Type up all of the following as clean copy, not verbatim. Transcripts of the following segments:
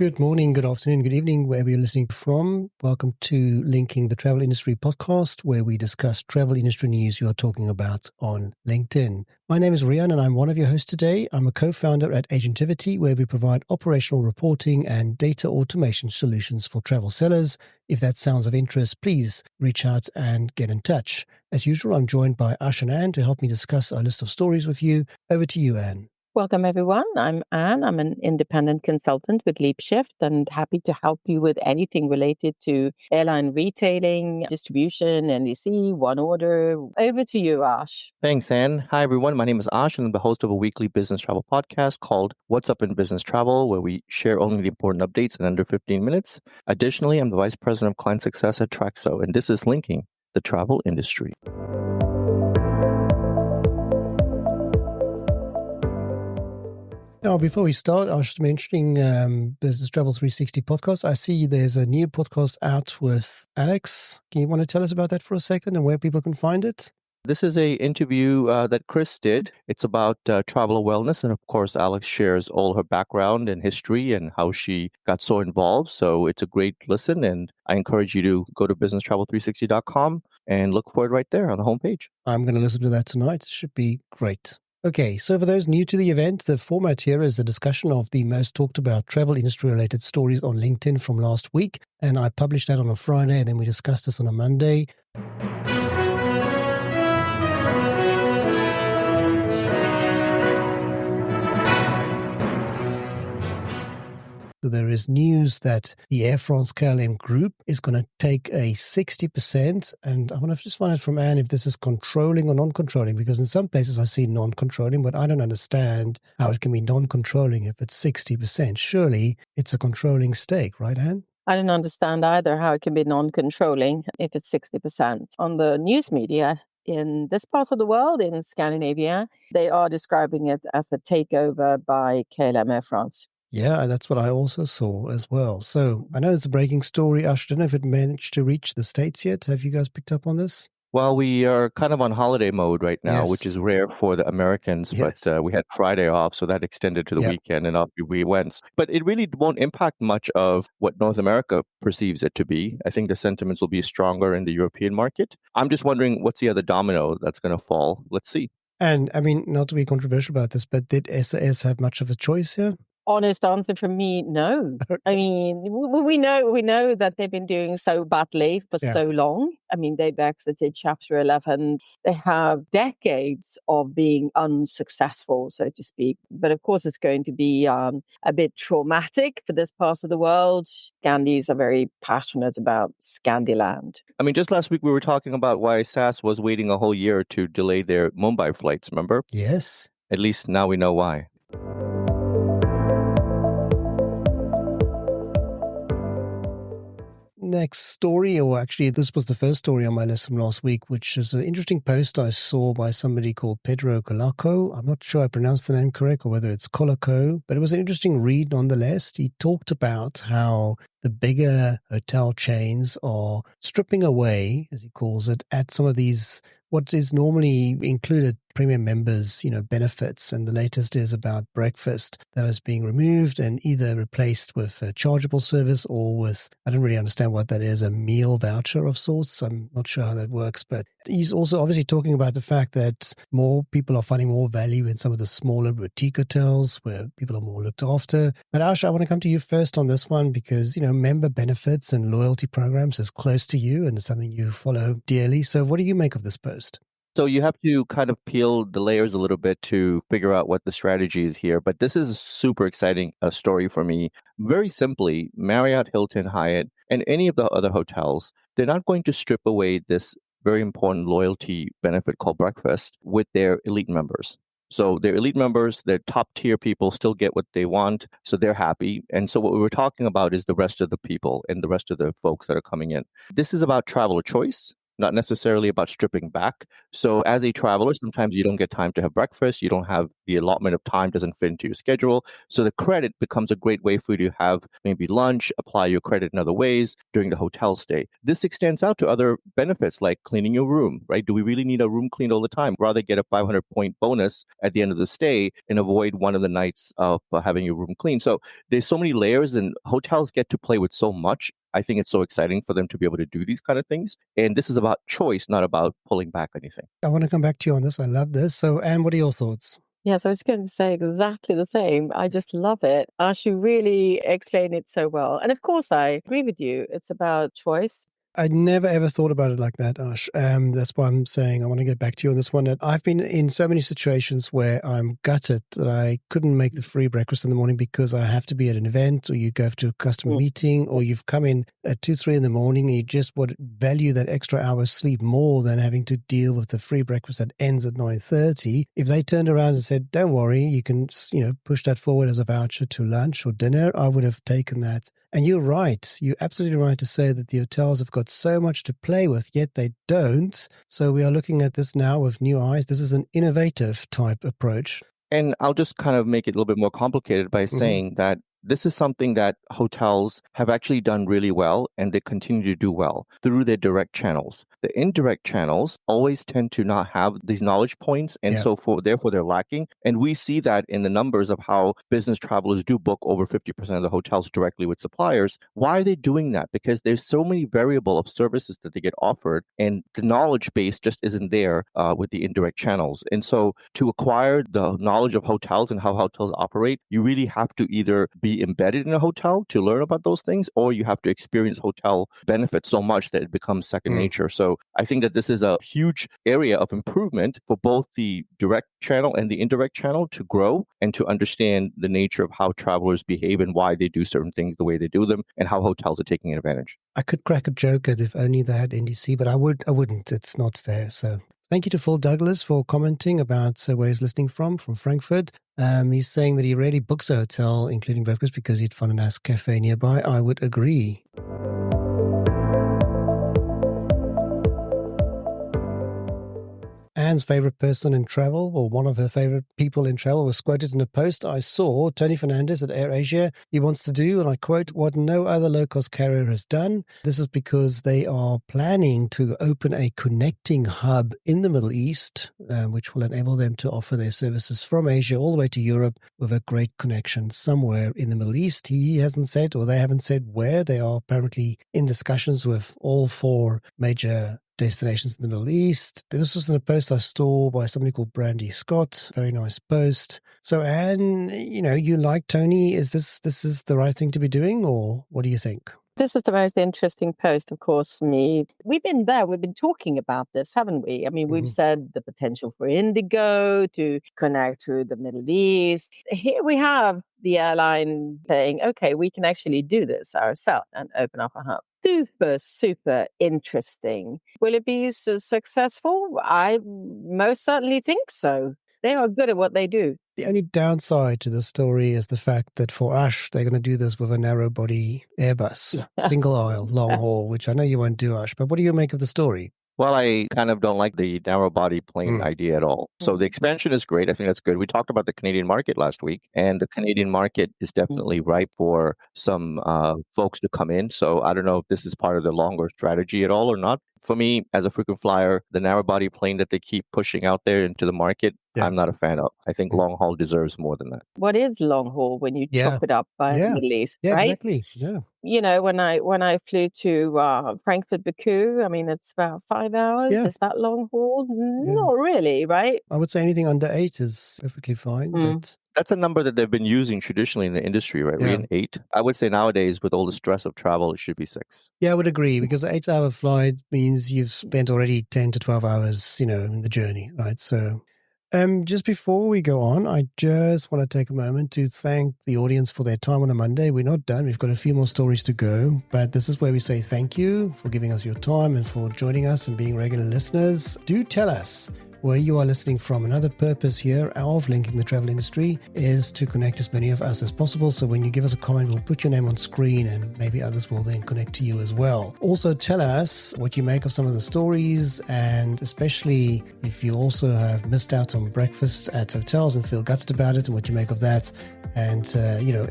Good morning, good afternoon, good evening, wherever you're listening from. Welcome to Linking the Travel Industry podcast, where we discuss travel industry news you are talking about on LinkedIn. My name is Rian, and I'm one of your hosts today. I'm a co-founder at Agentivity, where we provide operational reporting and data automation solutions for travel sellers. If that sounds of interest, please reach out and get in touch. As usual, I'm joined by Ash and Anne to help me discuss our list of stories with you. Over to you, Anne. Welcome, everyone. I'm Anne. I'm an independent consultant with LeapShift and happy to help you with anything related to airline retailing, distribution, NDC, one order. Over to you, Ash. Thanks, Anne. Hi, everyone. My name is Ash, and I'm the host of a weekly business travel podcast called What's Up in Business Travel, where we share only the important updates in under 15 minutes. Additionally, I'm the Vice President of Client Success at Traxo, and this is Linking the Travel Industry. Now, before we start, I was mentioning Business Travel 360 podcast. I see there's a new podcast out with Alex. Can you want to tell us about that for a second and where people can find it? This is an interview that Chris did. It's about travel wellness. And of course, Alex shares all her background and history and how she got so involved. So it's a great listen. And I encourage you to go to businesstravel360.com and look for it right there on the homepage. I'm going to listen to that tonight. It should be great. Okay, so for those new to the event, the format here is the discussion of the most talked about travel industry-related stories on LinkedIn from last week. And I published that on a Friday, and then we discussed this on a Monday. So there is news that the Air France-KLM group is going to take a 60%. And I want to just find out from Anne if this is controlling or non-controlling, because in some places I see non-controlling, but I don't understand how it can be non-controlling if it's 60%. Surely it's a controlling stake, right, Anne? I don't understand either how it can be non-controlling if it's 60%. On the news media in this part of the world, in Scandinavia, they are describing it as a takeover by KLM Air France. Yeah, that's what I also saw as well. So I know it's a breaking story. I don't know if it managed to reach the States yet. Have you guys picked up on this? Well, we are kind of on holiday mode right now, Yes. which is rare for the Americans, Yes. but we had Friday off, so that extended to the weekend, and off we went. But it really won't impact much of what North America perceives it to be. I think the sentiments will be stronger in the European market. I'm just wondering what's the other domino that's going to fall. Let's see. And I mean, not to be controversial about this, but did SAS have much of a choice here? Honest answer from me, no. I mean, we know that they've been doing so badly for so long. I mean, they've exited Chapter 11. They have decades of being unsuccessful, so to speak. But of course, it's going to be a bit traumatic for this part of the world. Scandis are very passionate about Scandiland. I mean, just last week we were talking about why SAS was waiting a whole year to delay their Mumbai flights, remember? Yes. At least now we know why. Next story, or actually this was the first story on my list from last week, which is an interesting post I saw by somebody called Pedro Colaco. I'm not sure I pronounced the name correct or whether it's Colaco, but it was an interesting read nonetheless. He talked about how the bigger hotel chains are stripping away, as he calls it, at some of these what is normally included premium members, benefits. And the latest is about breakfast that is being removed and either replaced with a chargeable service or with, I don't really understand what that is, a meal voucher of sorts. I'm not sure how that works, but he's also obviously talking about the fact that more people are finding more value in some of the smaller boutique hotels where people are more looked after. But Ash, I want to come to you first on this one because, member benefits and loyalty programs is close to you and it's something you follow dearly. So what do you make of this post? So you have to kind of peel the layers a little bit to figure out what the strategy is here. But this is a super exciting story for me. Very simply, Marriott, Hilton, Hyatt, and any of the other hotels, they're not going to strip away this very important loyalty benefit called breakfast with their elite members. So their elite members, their top tier people still get what they want. So they're happy. And so what we were talking about is the rest of the people and the rest of the folks that are coming in. This is about traveler choice, not necessarily about stripping back. So as a traveler, sometimes you don't get time to have breakfast. You don't have the allotment of time doesn't fit into your schedule. So the credit becomes a great way for you to have maybe lunch, apply your credit in other ways during the hotel stay. This extends out to other benefits like cleaning your room, right? Do we really need a room cleaned all the time? Rather get a 500-point bonus at the end of the stay and avoid one of the nights of having your room cleaned. So there's so many layers, and hotels get to play with so much. I think it's so exciting for them to be able to do these kind of things. And this is about choice, not about pulling back anything. I want to come back to you on this. I love this. So, Anne, what are your thoughts? Yes, I was going to say exactly the same. I just love it. Ash, you really explain it so well. And of course, I agree with you. It's about choice. I never ever thought about it like that, Ash. That's why I'm saying I want to get back to you on this one. That I've been in so many situations where I'm gutted that I couldn't make the free breakfast in the morning because I have to be at an event, or you go to a customer meeting, or you've come in at 2, 3 in the morning and you just would value that extra hour sleep more than having to deal with the free breakfast that ends at 9:30. If they turned around and said, don't worry, you can, push that forward as a voucher to lunch or dinner, I would have taken that. And you're right. You're absolutely right to say that the hotels have got so much to play with, yet they don't. So we are looking at this now with new eyes. This is an innovative type approach. And I'll just kind of make it a little bit more complicated by saying that this is something that hotels have actually done really well, and they continue to do well through their direct channels. The indirect channels always tend to not have these knowledge points, and therefore they're lacking. And we see that in the numbers of how business travelers do book over 50% of the hotels directly with suppliers. Why are they doing that? Because there's so many variable of services that they get offered, and the knowledge base just isn't there with the indirect channels. And so to acquire the knowledge of hotels and how hotels operate, you really have to either be embedded in a hotel to learn about those things, or you have to experience hotel benefits so much that it becomes second nature. So I think that this is a huge area of improvement for both the direct channel and the indirect channel to grow and to understand the nature of how travelers behave and why they do certain things the way they do them and how hotels are taking advantage. I could crack a joke at if only they had NDC, but I wouldn't. It's not fair. So thank you to Phil Douglas for commenting about where he's listening from Frankfurt. He's saying that he rarely books a hotel, including breakfast, because he'd find a nice cafe nearby. I would agree. Anne's favorite person in travel, or one of her favorite people in travel, was quoted in a post I saw. Tony Fernandez at AirAsia, he wants to do, and I quote, what no other low-cost carrier has done. This is because they are planning to open a connecting hub in the Middle East, which will enable them to offer their services from Asia all the way to Europe with a great connection somewhere in the Middle East. He hasn't said, or they haven't said where. They are apparently in discussions with all 4 major destinations in the Middle East. This was in a post I saw by somebody called Brandy Scott. Very nice post. So, Anne, you like Tony. Is this is the right thing to be doing, or what do you think? This is the most interesting post, of course, for me. We've been there. We've been talking about this, haven't we? I mean, we've said the potential for Indigo to connect to the Middle East. Here we have the airline saying, okay, we can actually do this ourselves and open up a hub. Super interesting. Will it be so successful? I most certainly think so. They are good at what they do. The only downside to the story is the fact that for Ash, they're going to do this with a narrow body Airbus, single aisle, long haul, which I know you won't do, Ash, but what do you make of the story? Well, I kind of don't like the narrow body plane idea at all. So the expansion is great. I think that's good. We talked about the Canadian market last week, and the Canadian market is definitely ripe for some folks to come in. So I don't know if this is part of the longer strategy at all or not. For me, as a frequent flyer, the narrow body plane that they keep pushing out there into the market, I'm not a fan of. I think long haul deserves more than that. What is long haul when you chop it up by the Middle East, right? Exactly. Yeah. When I flew to Frankfurt, Baku, I mean, it's about 5 hours. Yeah. Is that long haul? Not really, right? I would say anything under 8 is perfectly fine. But that's a number that they've been using traditionally in the industry, right? Yeah. 8. I would say nowadays, with all the stress of travel, it should be 6. Yeah, I would agree, because an 8-hour flight means you've spent already 10 to 12 hours, in the journey, right? So just before we go on, I just want to take a moment to thank the audience for their time on a Monday. We're not done. We've got a few more stories to go, but this is where we say thank you for giving us your time and for joining us and being regular listeners. Do tell us, where you are listening from. Another purpose here of linking the travel industry is to connect as many of us as possible. So when you give us a comment, we'll put your name on screen and maybe others will then connect to you as well. Also tell us what you make of some of the stories, and especially if you also have missed out on breakfast at hotels and feel gutted about it, and what you make of that. And,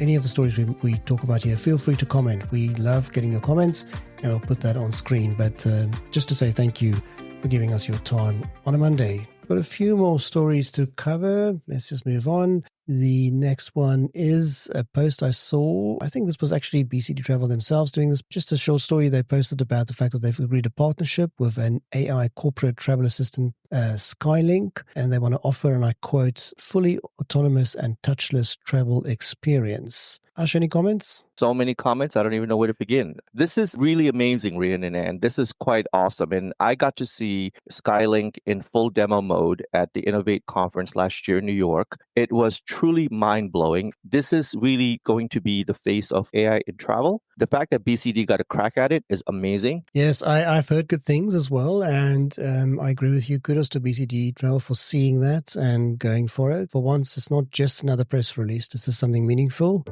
any of the stories we talk about here, feel free to comment. We love getting your comments, and we'll put that on screen. But just to say thank you for giving us your time on a Monday. Got a few more stories to cover. Let's just move on. The next one is a post I saw. I think this was actually BCD Travel themselves doing this. Just a short story they posted about the fact that they've agreed a partnership with an AI corporate travel assistant, Skylink, and they want to offer, and I quote, fully autonomous and touchless travel experience. Ash, any comments? So many comments, I don't even know where to begin. This is really amazing, Rhiannon, and this is quite awesome. And I got to see Skylink in full demo mode at the Innovate conference last year in New York. It was truly mind-blowing. This is really going to be the face of AI in travel. The fact that BCD got a crack at it is amazing. Yes, I've heard good things as well, and I agree with you. Kudos to BCD Travel for seeing that and going for it. For once, it's not just another press release. This is something meaningful.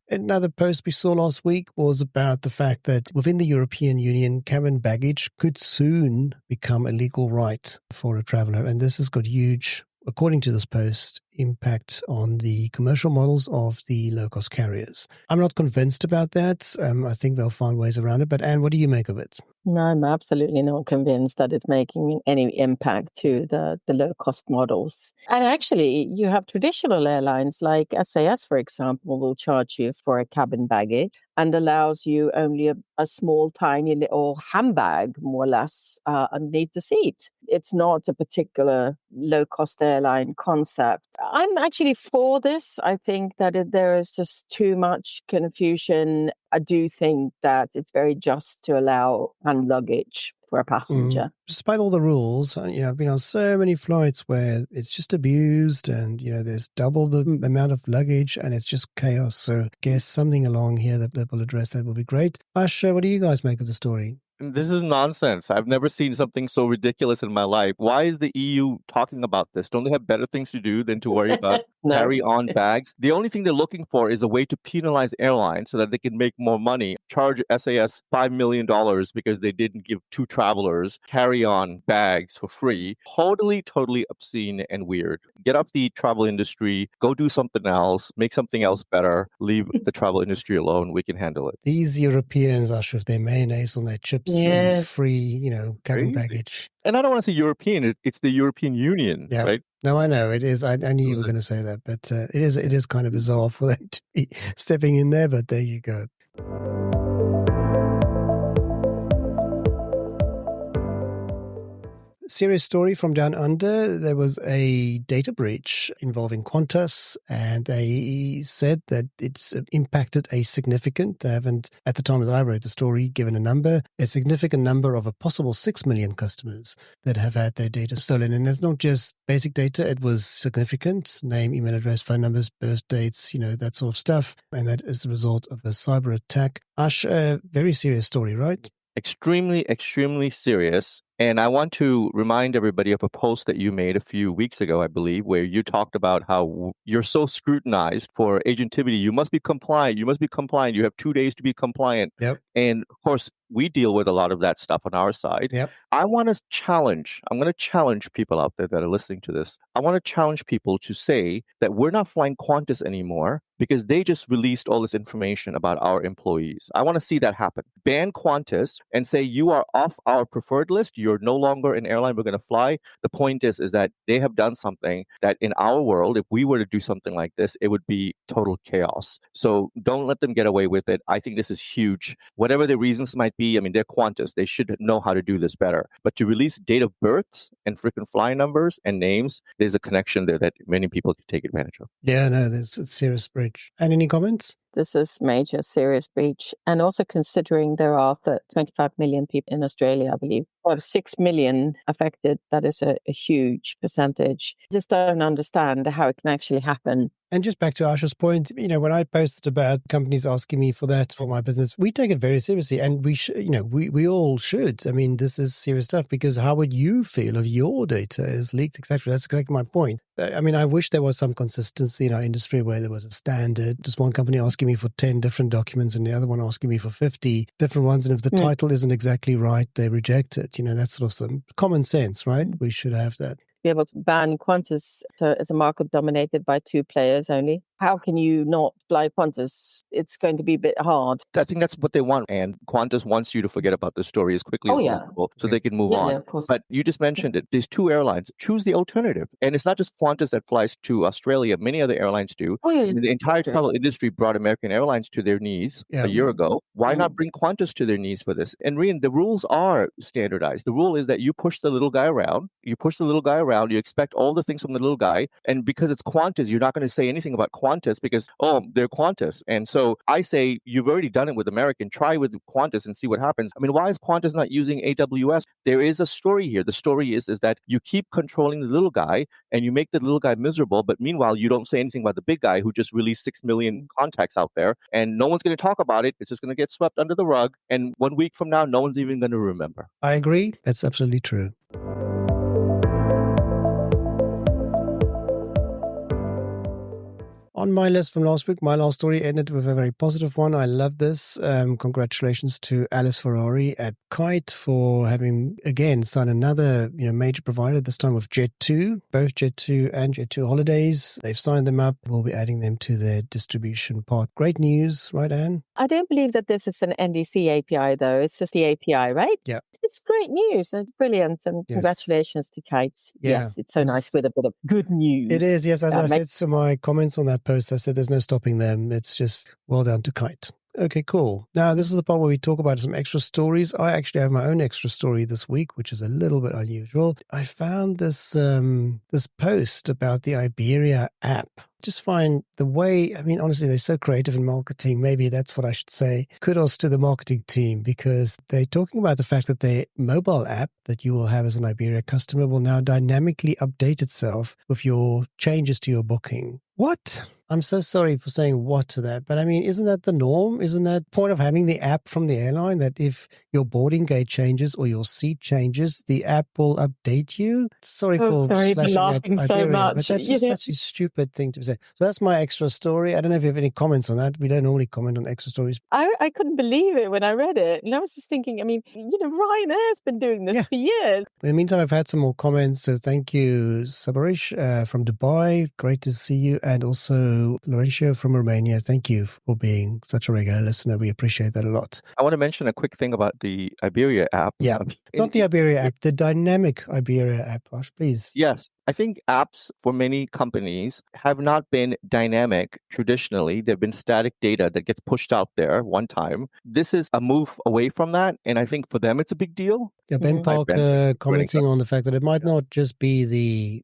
Another post we saw last week was about the fact that within the European Union, cabin baggage could soon become a legal right for a traveler. And this has got huge, according to this post, impact on the commercial models of the low-cost carriers. I'm not convinced about that. I think they'll find ways around it. But Anne, what do you make of it? No, I'm absolutely not convinced that it's making any impact to the low-cost models. And actually, you have traditional airlines like SAS, for example, will charge you for a cabin baggage and allows you only a small, tiny little handbag, more or less, underneath the seat. It's not a particular low-cost airline concept. I'm actually for this. I think that there is just too much confusion. I do think that it's very just to allow hand luggage for a passenger. Despite all the rules, I've been on so many flights where it's just abused and, there's double the amount of luggage and it's just chaos. So I guess something along here that will address that will be great. Ash, what do you guys make of the story? This is nonsense. I've never seen something so ridiculous in my life. Why is the EU talking about this? Don't they have better things to do than to worry about No. carry-on bags? The only thing they're looking for is a way to penalize airlines so that they can make more money. Charge SAS $5 million because they didn't give 2 travelers carry-on bags for free. Totally obscene and weird. Get up the travel industry, go do something else, make something else better, leave the travel industry alone. We can handle it. These Europeans, Ash, with their mayonnaise on their chips and free, cabin baggage. And I don't want to say European, it's the European Union, right? No, I know it is. I knew you were going to say that, but it is kind of bizarre for them to be stepping in there, but there you go. Serious story from down under. There was a data breach involving Qantas, and they said that it's impacted they haven't, at the time that I wrote the story, given a significant number of a possible 6 million customers that have had their data stolen. And it's not just basic data, it was significant: name, email address, phone numbers, birth dates, that sort of stuff. And that is the result of a cyber attack. Ash, a very serious story, right? Extremely serious. And I want to remind everybody of a post that you made a few weeks ago, I believe, where you talked about how you're so scrutinized for agentivity. You must be compliant. You have 2 days to be compliant. Yep. And of course, we deal with a lot of that stuff on our side. Yep. I'm going to challenge people out there that are listening to this. I want to challenge people to say that we're not flying Qantas anymore because they just released all this information about our employees. I want to see that happen. Ban Qantas and say you are off our preferred list. You're no longer an airline we're going to fly. The point is that they have done something that in our world, if we were to do something like this, it would be total chaos. So don't let them get away with it. I think this is huge. Whatever the reasons might be, they're Qantas. They should know how to do this better. But to release date of births and frequent flying numbers and names, there's a connection there that many people can take advantage of. Yeah, no, there's a serious breach. And any comments? This is major, serious breach. And also considering there are 25 million people in Australia, I believe, or 6 million affected, that is a huge percentage. I just don't understand how it can actually happen. And just back to Asha's point, when I posted about companies asking me for that for my business, we take it very seriously, and we should, we all should. I mean, this is serious stuff, because how would you feel if your data is leaked, etc.? That's exactly my point. I mean, I wish there was some consistency in our industry where there was a standard. Just one company asking me for 10 different documents and the other one asking me for 50 different ones. And if the title isn't exactly right, they reject it. That sort of some common sense, right? We should have that. Be able to ban Qantas as a market dominated by 2 players only. How can you not fly Qantas? It's going to be a bit hard. I think that's what they want. And Qantas wants you to forget about the story as quickly as possible so they can move on. Yeah, of course. But you just mentioned it. There's 2 airlines. Choose the alternative. And it's not just Qantas that flies to Australia. Many other airlines do. The entire travel industry brought American Airlines to their knees a year ago. Why not bring Qantas to their knees for this? And Rian, the rules are standardized. The rule is that you push the little guy around. You expect all the things from the little guy. And because it's Qantas, you're not going to say anything about Qantas because, they're Qantas. And so I say, you've already done it with American. Try with Qantas and see what happens. I mean, why is Qantas not using AWS? There is a story here. The story is that you keep controlling the little guy and you make the little guy miserable. But meanwhile, you don't say anything about the big guy who just released 6 million contacts out there. And no one's going to talk about it. It's just going to get swept under the rug. And 1 week from now, no one's even going to remember. I agree. That's absolutely true. On my list from last week, my last story ended with a very positive one. I love this. Congratulations to Alice Ferrari at Kite for having, again, signed another major provider, this time with Jet2. Both Jet2 and Jet2 Holidays, they've signed them up. We'll be adding them to their distribution part. Great news, right, Anne? I don't believe that this is an NDC API, though. It's just the API, right? Yeah. It's great news. It's brilliant. And congratulations to Kites. Yeah. Yes, it's so nice with a bit of good news. It is, yes. As I said to my comments on that post, I said there's no stopping them. It's just well done to Kite. Okay, cool. Now, this is the part where we talk about some extra stories. I actually have my own extra story this week, which is a little bit unusual. I found this this post about the Iberia app. Just find the way, honestly, they're so creative in marketing. Maybe that's what I should say. Kudos to the marketing team, because they're talking about the fact that their mobile app that you will have as an Iberia customer will now dynamically update itself with your changes to your booking. What? I'm so sorry for saying what to that, but isn't that the norm? Isn't that point of having the app from the airline, that if your boarding gate changes or your seat changes, the app will update you? Sorry for slashing at Iberia, so much. but that's just such a stupid thing to say. So that's my extra story. I don't know if you have any comments on that. We don't normally comment on extra stories. I couldn't believe it when I read it. And I was just thinking, Ryanair's been doing this for years. In the meantime, I've had some more comments. So thank you, Sabarish from Dubai. Great to see you. And also Laurencio from Romania. Thank you for being such a regular listener. We appreciate that a lot. I want to mention a quick thing about the Iberia app. Yeah, not the Iberia app, the dynamic Iberia app, Ash, please. Yes. I think apps for many companies have not been dynamic traditionally. They've been static data that gets pushed out there one time. This is a move away from that. And I think for them, it's a big deal. Yeah, Ben Parker commenting on the fact that it might not just be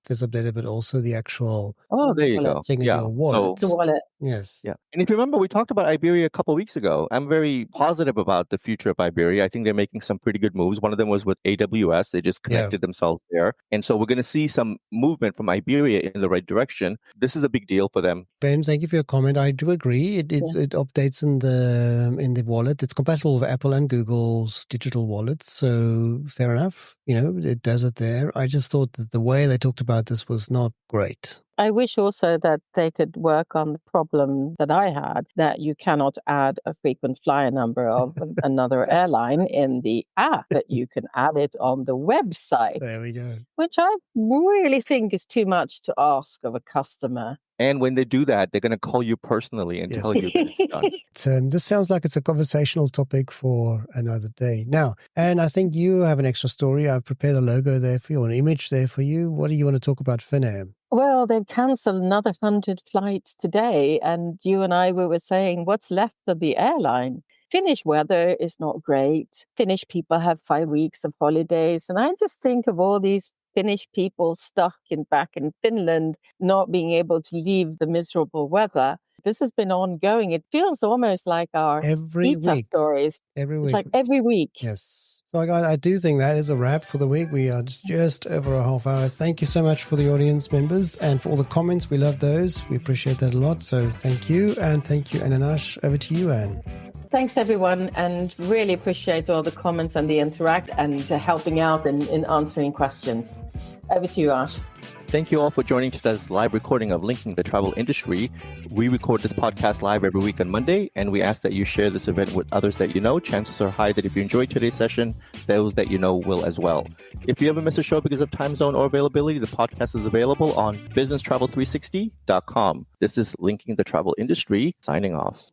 this updated, but also the actual there you go. thing in your wallet. The wallet. Yes. Yeah. And if you remember, we talked about Iberia a couple of weeks ago. I'm very positive about the future of Iberia. I think they're making some pretty good moves. One of them was with AWS. They just connected themselves there. And so we're going to see some movement from Iberia in the right direction. This is a big deal for them. Ben, thank you for your comment. I do agree. It updates in the wallet. It's compatible with Apple and Google's digital wallets. So fair enough. It does it there. I just thought that the way they talked about this was not great. I wish also that they could work on the problem that I had, that you cannot add a frequent flyer number of another airline in the app, but you can add it on the website. There we go. Which I really think is too much to ask of a customer. And when they do that, they're going to call you personally and tell you that it's done. This sounds like it's a conversational topic for another day. Now, and I think you have an extra story. I've prepared a logo there for you, an image there for you. What do you want to talk about, Finam? Well, they've cancelled another 100 flights today. And you and I were saying, what's left of the airline? Finnish weather is not great. Finnish people have 5 weeks of holidays. And I just think of all these Finnish people stuck back in Finland, not being able to leave the miserable weather. This has been ongoing. It feels almost like our Every pizza week. stories. Every It's week. like every week. Yes. So I do think that is a wrap for the week. We are just over a half hour. Thank you so much for the audience members and for all the comments. We love those. We appreciate that a lot. So thank you. And thank you, Ananash. Over to you, Anne. Thanks, everyone, and really appreciate all the comments and the interact and helping out in answering questions. Over to you, Ash. Thank you all for joining today's live recording of Linking the Travel Industry. We record this podcast live every week on Monday, and we ask that you share this event with others that you know. Chances are high that if you enjoyed today's session, those that you know will as well. If you ever miss a show because of time zone or availability, the podcast is available on businesstravel360.com. This is Linking the Travel Industry, signing off.